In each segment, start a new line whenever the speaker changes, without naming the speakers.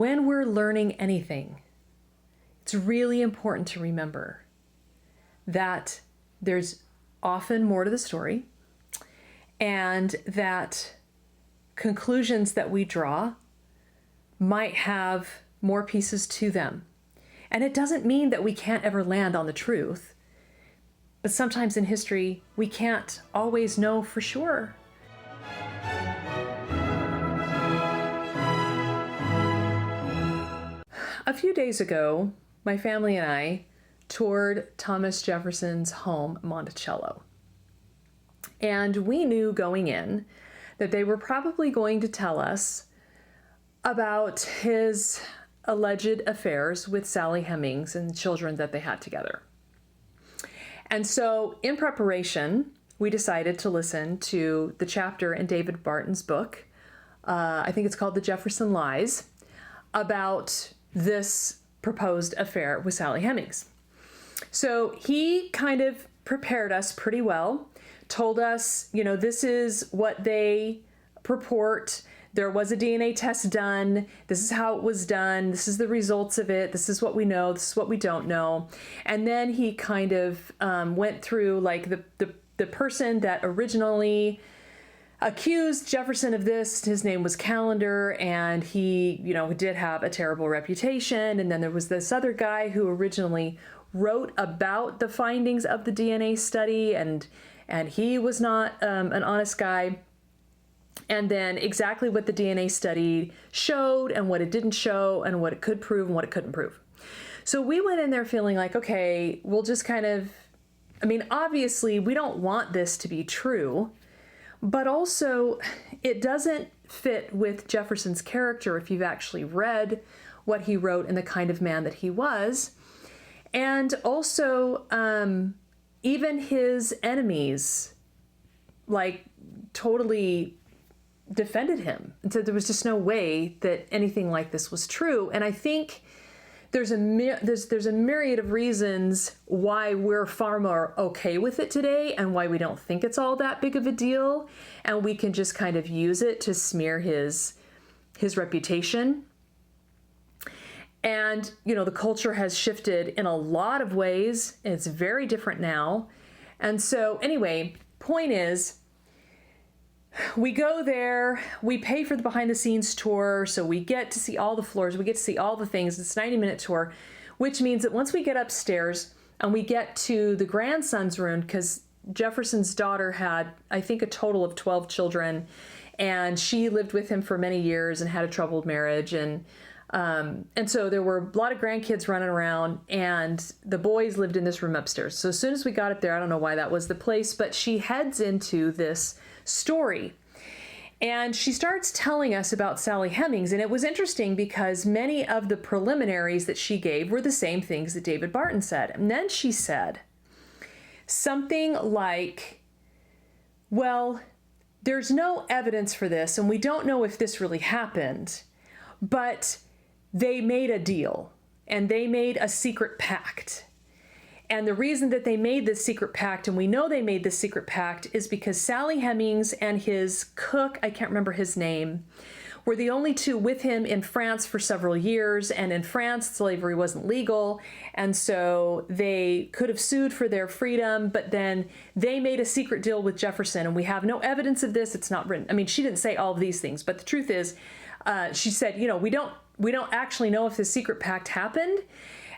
When we're learning anything, it's really important to remember that there's often more to the story, and that conclusions that we draw might have more pieces to them. And it doesn't mean that we can't ever land on the truth, but sometimes in history, we can't always know for sure. A few days ago, my family and I toured Thomas Jefferson's home, Monticello. And we knew going in that they were probably going to tell us about his alleged affairs with Sally Hemings and children that they had together. And so in preparation, we decided to listen to the chapter in David Barton's book, I think it's called The Jefferson Lies, about this proposed affair with Sally Hemings. So he kind of prepared us pretty well, told us, this is what they purport. There was a DNA test done. This is how it was done. This is the results of it. This is what we know. This is what we don't know. And then he kind of went through like the person that originally accused Jefferson of this. His name was Callender, and he, did have a terrible reputation. And then there was this other guy who originally wrote about the findings of the DNA study, and he was not an honest guy. And then exactly what the DNA study showed and what it didn't show and what it could prove and what it couldn't prove. So we went in there feeling like, okay, we'll just obviously we don't want this to be true, but also it doesn't fit with Jefferson's character if you've actually read what he wrote and the kind of man that he was. And also, even his enemies, totally defended him and said there was just no way that anything like this was true. And I think there's a myriad of reasons why we're far more okay with it today and why we don't think it's all that big of a deal, and we can just kind of use it to smear his reputation. And, the culture has shifted in a lot of ways. It's very different now. And so anyway, point is, we go there, we pay for the behind the scenes tour. So we get to see all the floors, we get to see all the things. It's a 90-minute tour, which means that once we get upstairs and we get to the grandson's room, because Jefferson's daughter had, I think, a total of 12 children, and she lived with him for many years and had a troubled marriage. And so there were a lot of grandkids running around, and the boys lived in this room upstairs. So as soon as we got up there, I don't know why that was the place, but she heads into this story. And she starts telling us about Sally Hemings. And it was interesting because many of the preliminaries that she gave were the same things that David Barton said. And then she said something like, well, there's no evidence for this, and we don't know if this really happened, but they made a deal, and they made a secret pact. And the reason that they made this secret pact, and we know they made this secret pact, is because Sally Hemings and his cook, I can't remember his name, were the only two with him in France for several years. And in France, slavery wasn't legal. And so they could have sued for their freedom, but then they made a secret deal with Jefferson. And we have no evidence of this. It's not written. She didn't say all of these things, but the truth is, she said, we don't actually know if this secret pact happened.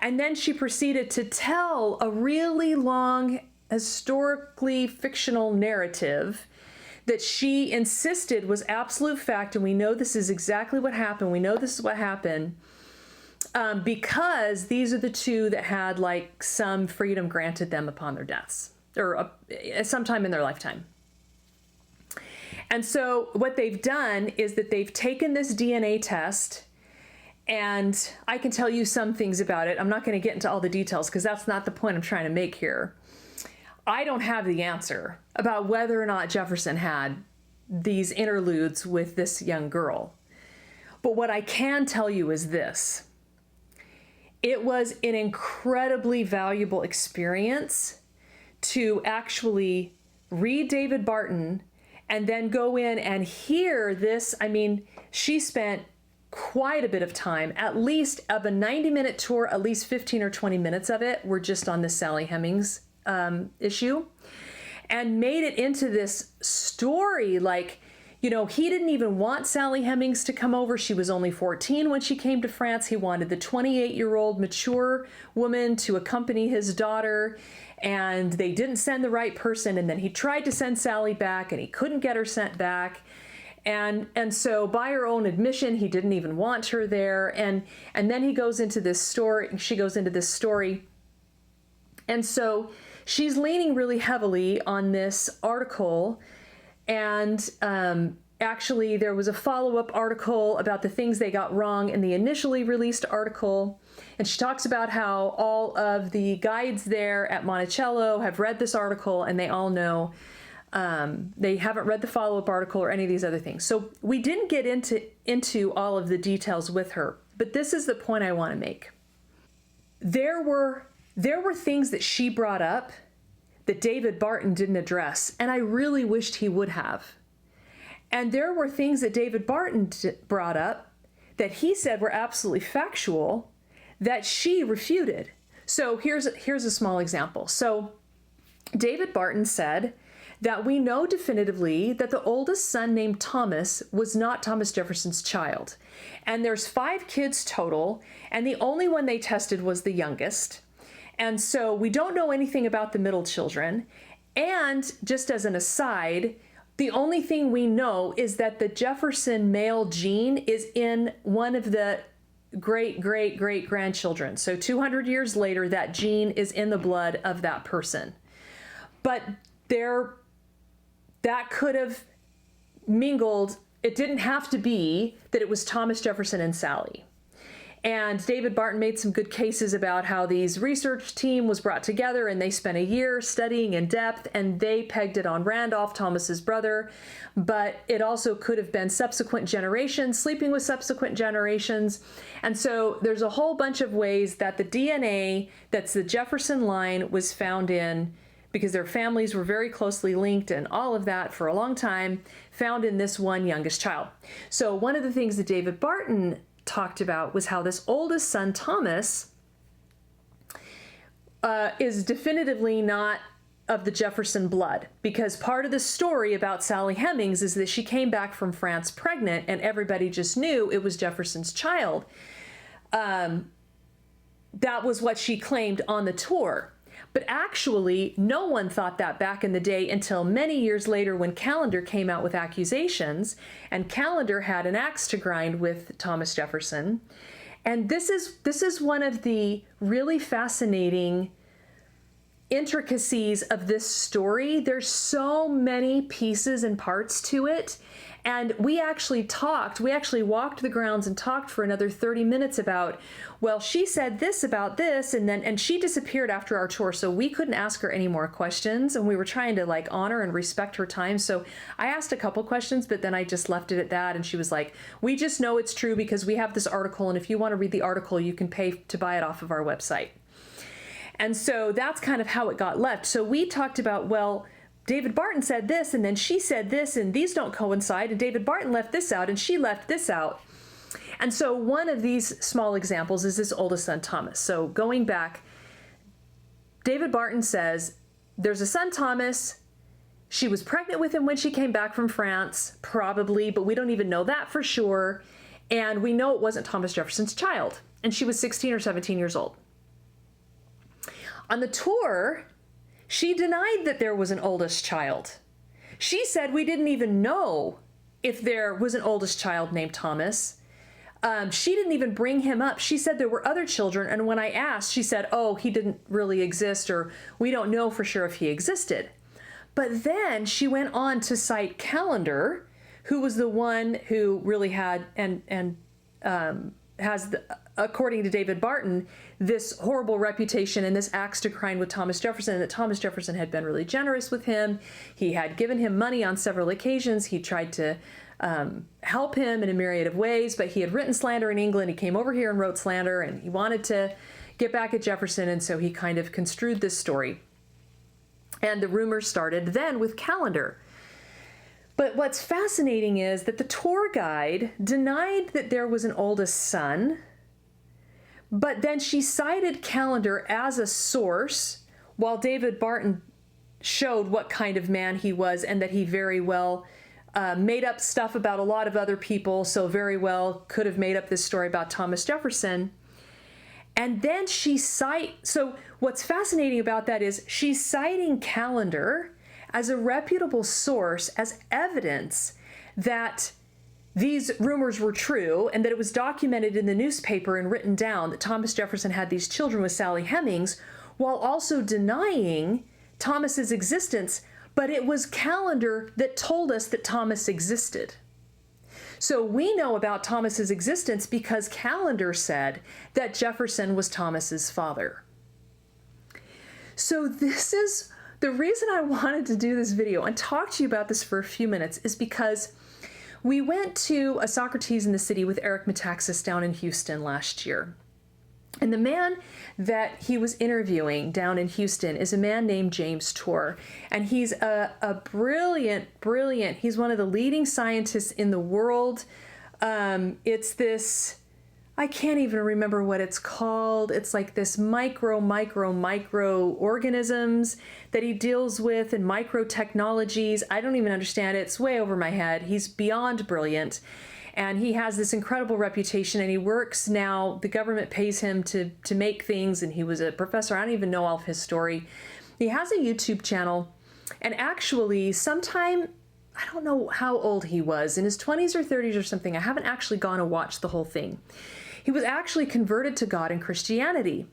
And then she proceeded to tell a really long, historically fictional narrative that she insisted was absolute fact. And we know this is exactly what happened. We know this is what happened because these are the two that had some freedom granted them upon their deaths, or sometime in their lifetime. And so what they've done is that they've taken this DNA test, and I can tell you some things about it. I'm not going to get into all the details because that's not the point I'm trying to make here. I don't have the answer about whether or not Jefferson had these interludes with this young girl. But what I can tell you is this. It was an incredibly valuable experience to actually read David Barton and then go in and hear this. She spent quite a bit of time, at least of a 90-minute tour, at least 15 or 20 minutes of it were just on this Sally Hemings issue, and made it into this story. Like, you know, he didn't even want Sally Hemings to come over. She was only 14 when she came to France. He wanted the 28-year-old mature woman to accompany his daughter, and they didn't send the right person. And then he tried to send Sally back, and he couldn't get her sent back. And so by her own admission, he didn't even want her there. And then he goes into this story, she goes into this story. And so she's leaning really heavily on this article. And actually, there was a follow-up article about the things they got wrong in the initially released article. And she talks about how all of the guides there at Monticello have read this article, and they all know they haven't read the follow-up article or any of these other things. So we didn't get into all of the details with her, but this is the point I want to make. There were things that she brought up that David Barton didn't address, and I really wished he would have. And there were things that David Barton brought up that he said were absolutely factual that she refuted. So here's a small example. So David Barton said that we know definitively that the oldest son named Thomas was not Thomas Jefferson's child. And there's 5 kids total, and the only one they tested was the youngest. And so we don't know anything about the middle children. And just as an aside, the only thing we know is that the Jefferson male gene is in one of the great-great-great-grandchildren. So 200 years later, that gene is in the blood of that person. But that could have mingled. It didn't have to be that it was Thomas Jefferson and Sally. And David Barton made some good cases about how these research team was brought together, and they spent a year studying in depth, and they pegged it on Randolph, Thomas's brother. But it also could have been subsequent generations, sleeping with subsequent generations. And so there's a whole bunch of ways that the DNA that's the Jefferson line was found in, because their families were very closely linked and all of that for a long time, found in this one youngest child. So one of the things that David Barton talked about was how this oldest son, Thomas, is definitively not of the Jefferson blood, because part of the story about Sally Hemings is that she came back from France pregnant, and everybody just knew it was Jefferson's child. That was what she claimed on the tour. But actually, no one thought that back in the day until many years later, when Callender came out with accusations, and Callender had an axe to grind with Thomas Jefferson. And this is one of the really fascinating intricacies of this story. There's so many pieces and parts to it. And we actually walked the grounds and talked for another 30 minutes about, well, she said this about this, and she disappeared after our tour, so we couldn't ask her any more questions, and we were trying to honor and respect her time. So I asked a couple questions, but then I just left it at that, and she was like, we just know it's true because we have this article, and if you want to read the article, you can pay to buy it off of our website. And so that's kind of how it got left. So we talked about, well, David Barton said this, and then she said this, and these don't coincide, and David Barton left this out, and she left this out. And so one of these small examples is this oldest son, Thomas. So going back, David Barton says, there's a son, Thomas. She was pregnant with him when she came back from France, probably, but we don't even know that for sure. And we know it wasn't Thomas Jefferson's child, and she was 16 or 17 years old. On the tour, she denied that there was an oldest child. She said we didn't even know if there was an oldest child named Thomas. She didn't even bring him up. She said there were other children, and when I asked, she said, oh, he didn't really exist, or we don't know for sure if he existed. But then she went on to cite Callender, who was the one who really had and has, according to David Barton, this horrible reputation and this axe to grind with Thomas Jefferson, and that Thomas Jefferson had been really generous with him. He had given him money on several occasions. He tried to help him in a myriad of ways, but he had written slander in England. He came over here and wrote slander, and he wanted to get back at Jefferson, and so he kind of construed this story. And the rumors started then with Callender. But what's fascinating is that the tour guide denied that there was an oldest son, but then she cited Callender as a source, while David Barton showed what kind of man he was and that he very well made up stuff about a lot of other people, so very well could have made up this story about Thomas Jefferson. And then so what's fascinating about that is she's citing Callender as a reputable source, as evidence that these rumors were true and that it was documented in the newspaper and written down that Thomas Jefferson had these children with Sally Hemings, while also denying Thomas's existence. But it was Callender that told us that Thomas existed. So we know about Thomas's existence because Callender said that Jefferson was Thomas's father. So this is the reason I wanted to do this video and talk to you about this for a few minutes, is because we went to a Socrates in the City with Eric Metaxas down in Houston last year. And the man that he was interviewing down in Houston is a man named James Tour. And he's a brilliant, he's one of the leading scientists in the world. It's this, I can't even remember what it's called. It's like this micro organisms that he deals with, and micro technologies. I don't even understand it. It's way over my head. He's beyond brilliant. And he has this incredible reputation, and he works now, the government pays him to make things, and he was a professor. I don't even know all of his story. He has a YouTube channel, and actually sometime, I don't know how old he was, in his 20s or 30s or something. I haven't actually gone and watched the whole thing. He was actually converted to God in Christianity.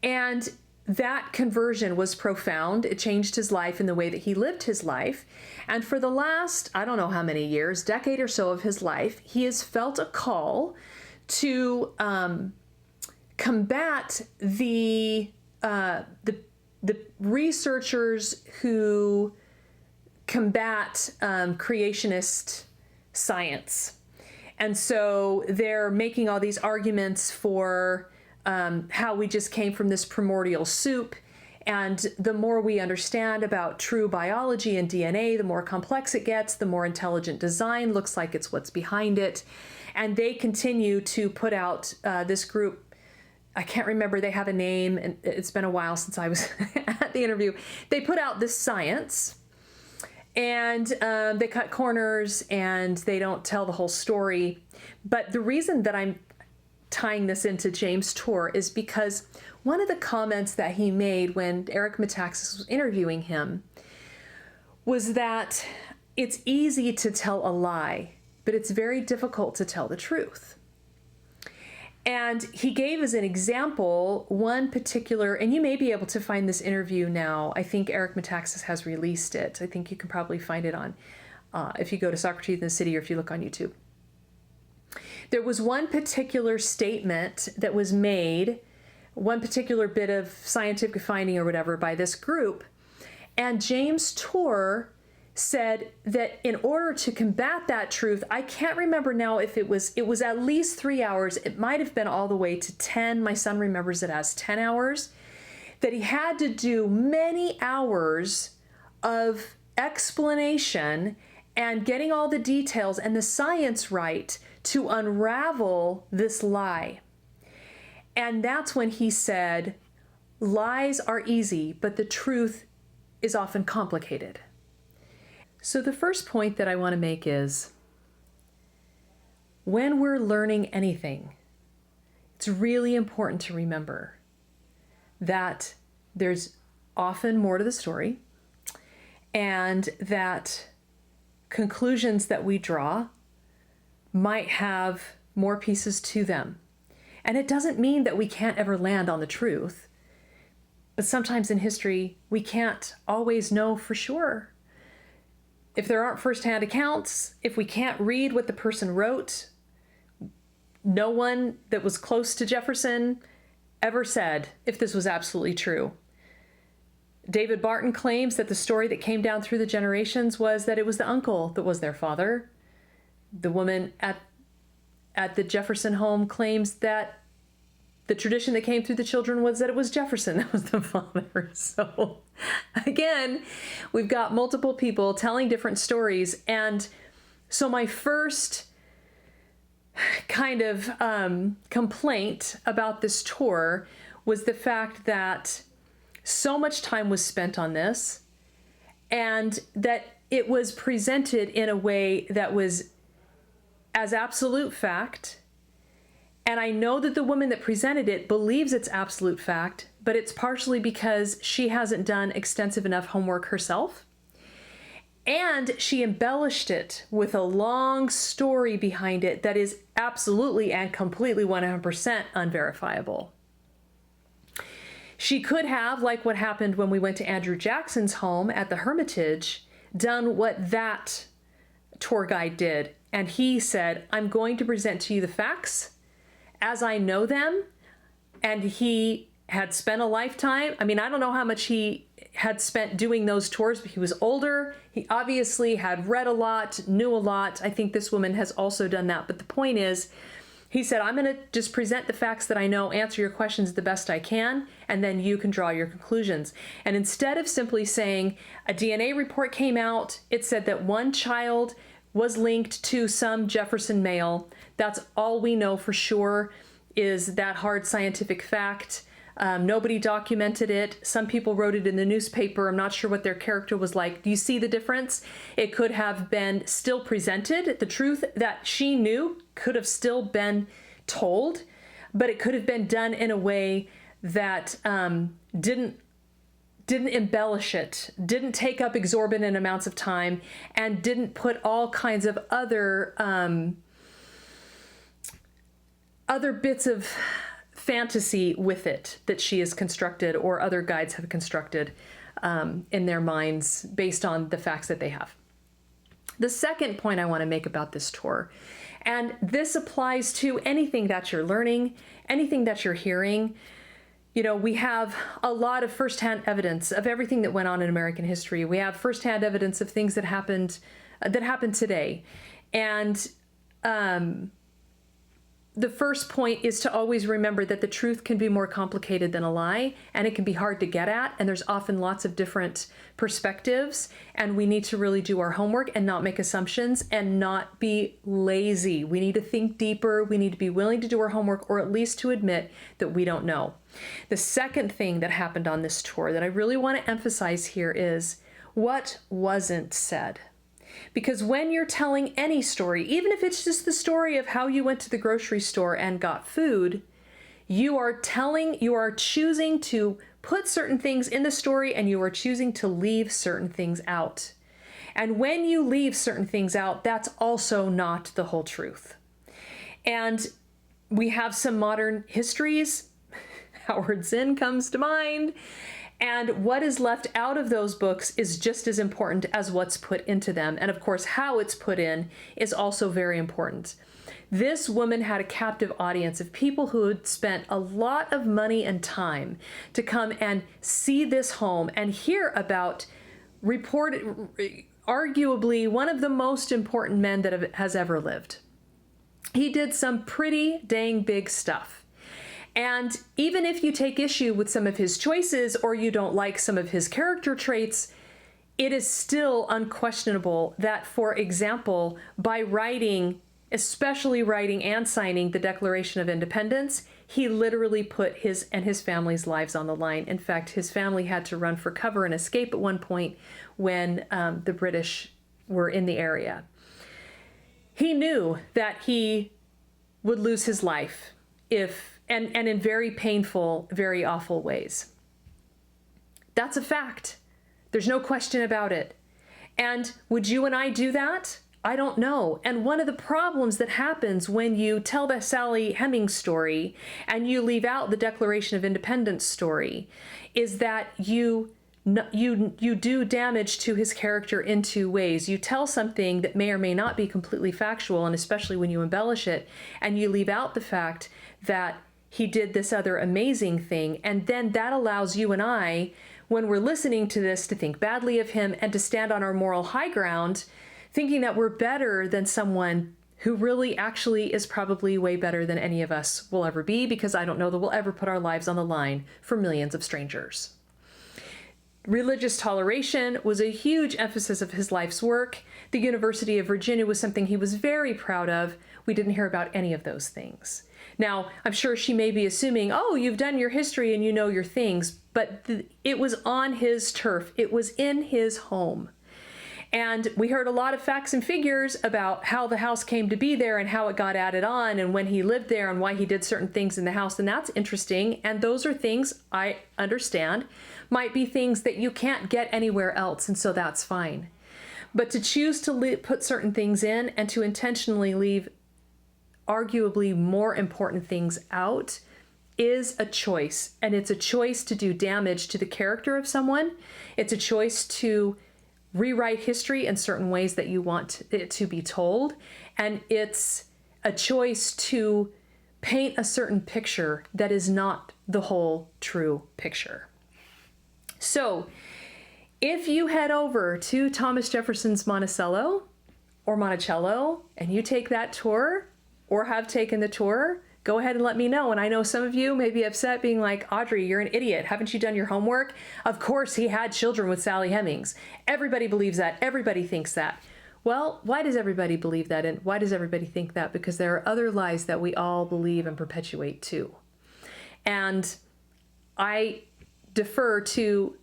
And that conversion was profound. It changed his life in the way that he lived his life. And for the last, I don't know how many years, decade or so of his life, he has felt a call to combat the researchers who combat creationist science. And so they're making all these arguments for how we just came from this primordial soup. And the more we understand about true biology and DNA, the more complex it gets, the more intelligent design looks like it's what's behind it. And they continue to put out this group. I can't remember, they have a name, and it's been a while since I was at the interview. They put out this science, and they cut corners, and they don't tell the whole story. But the reason that I'm tying this into James Tour is because one of the comments that he made when Eric Metaxas was interviewing him was that it's easy to tell a lie, but it's very difficult to tell the truth. And he gave as an example one particular, and you may be able to find this interview now. I think Eric Metaxas has released it. I think you can probably find it on, if you go to Socrates in the City or if you look on YouTube. There was one particular statement that was made, one particular bit of scientific finding or whatever by this group, and James Tour said that in order to combat that truth, I can't remember now if it was at least 3 hours, it might have been all the way to 10, my son remembers it as 10 hours, that he had to do many hours of explanation and getting all the details and the science right to unravel this lie. And that's when he said, lies are easy, but the truth is often complicated. So the first point that I want to make is, when we're learning anything, it's really important to remember that there's often more to the story, and that conclusions that we draw might have more pieces to them. And it doesn't mean that we can't ever land on the truth, but sometimes in history, we can't always know for sure. If there aren't firsthand accounts, if we can't read what the person wrote, no one that was close to Jefferson ever said if this was absolutely true. David Barton claims that the story that came down through the generations was that it was the uncle that was their father. The woman at the Jefferson home claims that the tradition that came through the children was that it was Jefferson that was the father. So again, we've got multiple people telling different stories. And so my first kind of complaint about this tour was the fact that so much time was spent on this, and that it was presented in a way that was as absolute fact. And I know that the woman that presented it believes it's absolute fact, but it's partially because she hasn't done extensive enough homework herself. And she embellished it with a long story behind it that is absolutely and completely 100% unverifiable. She could have, like what happened when we went to Andrew Jackson's home at the Hermitage, done what that tour guide did. And he said, I'm going to present to you the facts as I know them. And he had spent a lifetime. I mean, I don't know how much he had spent doing those tours, but he was older. He obviously had read a lot, knew a lot. I think this woman has also done that. But the point is, he said, I'm going to just present the facts that I know, answer your questions the best I can, and then you can draw your conclusions. And instead of simply saying a DNA report came out, it said that one child was linked to some Jefferson male. That's all we know for sure, is that hard scientific fact. Nobody documented it. Some people wrote it in the newspaper. I'm not sure what their character was like. Do you see the difference? It could have been still presented. The truth that she knew could have still been told, but it could have been done in a way that didn't embellish it, didn't take up exorbitant amounts of time, and didn't put all kinds of other bits of fantasy with it that she has constructed or other guides have constructed in their minds based on the facts that they have. The second point I want to make about this tour, and this applies to anything that you're learning, anything that you're hearing. You know, we have a lot of firsthand evidence of everything that went on in American history. We have firsthand evidence of things that happened today. And the first point is to always remember that the truth can be more complicated than a lie, and it can be hard to get at, and there's often lots of different perspectives, and we need to really do our homework and not make assumptions and not be lazy. We need to think deeper. We need to be willing to do our homework, or at least to admit that we don't know. The second thing that happened on this tour that I really want to emphasize here is what wasn't said. Because when you're telling any story, even if it's just the story of how you went to the grocery store and got food, you are choosing to put certain things in the story, and you are choosing to leave certain things out. And when you leave certain things out, that's also not the whole truth. And we have some modern histories. Howard Zinn comes to mind. And what is left out of those books is just as important as what's put into them. And of course, how it's put in is also very important. This woman had a captive audience of people who had spent a lot of money and time to come and see this home and hear about arguably one of the most important men that has ever lived. He did some pretty dang big stuff. And even if you take issue with some of his choices or you don't like some of his character traits, it is still unquestionable that, for example, by writing, especially writing and signing the Declaration of Independence, he literally put his and his family's lives on the line. In fact, his family had to run for cover and escape at one point when the British were in the area. He knew that he would lose his life and in very painful, very awful ways. That's a fact. There's no question about it. And would you and I do that? I don't know. And one of the problems that happens when you tell the Sally Hemings story and you leave out the Declaration of Independence story is that you do damage to his character in two ways. You tell something that may or may not be completely factual, and especially when you embellish it, and you leave out the fact that he did this other amazing thing. And then that allows you and I, when we're listening to this, to think badly of him and to stand on our moral high ground, thinking that we're better than someone who really actually is probably way better than any of us will ever be, because I don't know that we'll ever put our lives on the line for millions of strangers. Religious toleration was a huge emphasis of his life's work. The University of Virginia was something he was very proud of. We didn't hear about any of those things. Now, I'm sure she may be assuming, oh, you've done your history and you know your things, but it was on his turf. It was in his home. And we heard a lot of facts and figures about how the house came to be there and how it got added on and when he lived there and why he did certain things in the house. And that's interesting. And those are things I understand might be things that you can't get anywhere else. And so that's fine. But to choose to put certain things in and to intentionally leave arguably more important things out is a choice. And it's a choice to do damage to the character of someone. It's a choice to rewrite history in certain ways that you want it to be told. And it's a choice to paint a certain picture that is not the whole true picture. So if you head over to Thomas Jefferson's Monticello or Monticello and you take that tour or have taken the tour, go ahead and let me know. And I know some of you may be upset being like, Audrey, you're an idiot. Haven't you done your homework? Of course he had children with Sally Hemings. Everybody believes that. Everybody thinks that. Well, why does everybody believe that? And why does everybody think that? Because there are other lies that we all believe and perpetuate too. And I defer to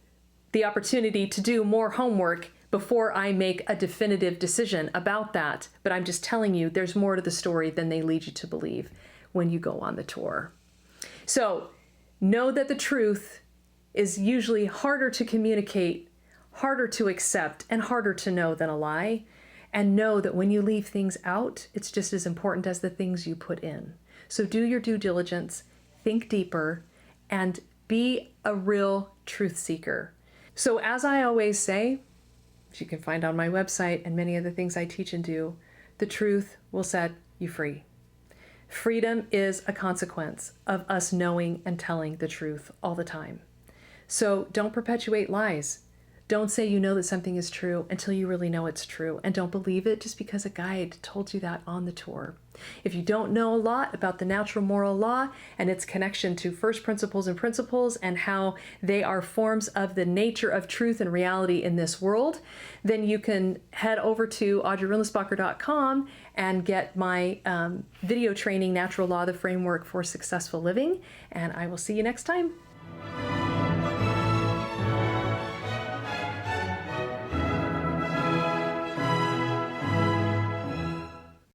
the opportunity to do more homework before I make a definitive decision about that. But I'm just telling you, there's more to the story than they lead you to believe when you go on the tour. So know that the truth is usually harder to communicate, harder to accept, and harder to know than a lie. And know that when you leave things out, it's just as important as the things you put in. So do your due diligence, think deeper, and be a real truth seeker. So as I always say, as you can find on my website and many of the things I teach and do, the truth will set you free. Freedom is a consequence of us knowing and telling the truth all the time. So don't perpetuate lies. Don't say you know that something is true until you really know it's true. And don't believe it just because a guide told you that on the tour. If you don't know a lot about the natural moral law and its connection to first principles and how they are forms of the nature of truth and reality in this world, then you can head over to audreyrindlisbacher.com and get my video training, Natural Law, the Framework for Successful Living. And I will see you next time.